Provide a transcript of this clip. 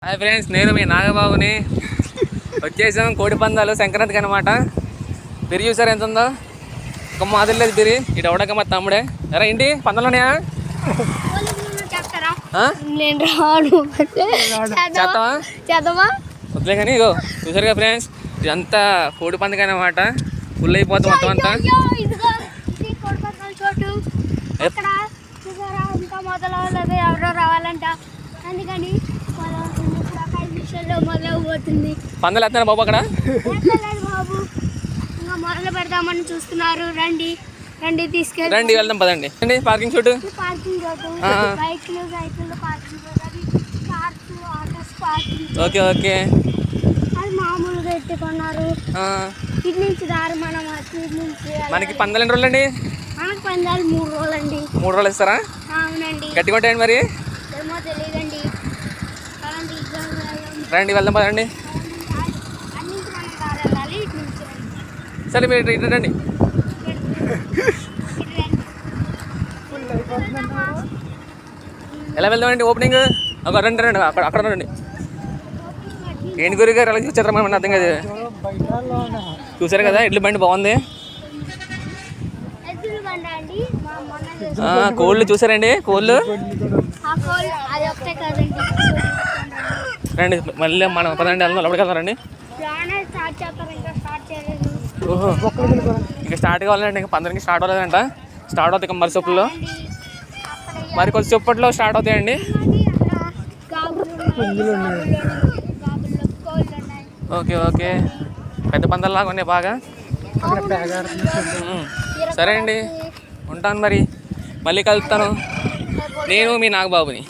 Hi friends, నేను మీ నాగబాబుని. వచ్చేసాం కోడి పందాలు సంక్రాంతికి అనమాట. బిరి చూసారు ఎంత ఉందో, ఒక మాదిరి లేదు బిరి. ఇటు ఎవడక మా తమ్ముడే. ఎరా ఇంటి పందాలున్నాయా? వద్దులే కానీ ఇగో చూసారుగా ఫ్రెండ్స్, ఇదంతా కోడి పందకి అనమాట. ఫుల్ అయిపోతుంది మొత్తం అంతా. ఎవరో రావాలంట, అందుకని మొదలవుతుంది. పందాలు వేస్తారా బాబు? అక్కడ బాబు ఇంకా మొదలు పెడదామని చూస్తున్నారు. రండి రండి తీసుకెళ్ళి రండి వెళ్దాం పదండి. అండి పార్కింగ్ చోటు, పార్కింగ్ బైక్లు సైకిళ్ళు parking, cars autos parking. Okay okay. అది మామూలుగా ఎట్టుకున్నారు. ఇటు నుంచి దారి మనం నుంచి. మనకి పందాలు ఎన్ని రోజులు అండి? మనకి పందాలు 3 రోజులు అండి. 3 రోజులు ఇస్తారా? అవునండి. గట్టి కొట్టేయండి మరి. ఏమో తెలియదండి. రండి వెళ్దాం పదండి. సరే మీరు ఇటు రండి. ఎలా వెళ్దామండి ఓపెనింగ్? రండి రండి, అక్కడ రండి. ఏంటి గురి గారు ఎలా చూసారా? మనం అర్థం కదా. చూసారు కదా ఇడ్లీ బండి బాగుంది. కోళ్ళు చూసారండి? కోళ్ళు రండి మళ్ళీ మనం పదండి వెళ్దాం. లోపలికి వెళ్దాం. ఓహో, ఇంకా స్టార్ట్ కావాలండి. ఇంకా 15కి స్టార్ట్ అవ్వలేదంట. స్టార్ట్ అవుతాయి మరి చొప్పుల్లో, మరి కొద్ది చొప్పట్లో స్టార్ట్ అవుతాయండి. ఓకే ఓకే, పెద్ద పందాల్లాగా ఉన్నాయి బాగా. సరే అండి, ఉంటాను మరి. మళ్ళీ కలుస్తాను. నేను మీ నాగబాబుని.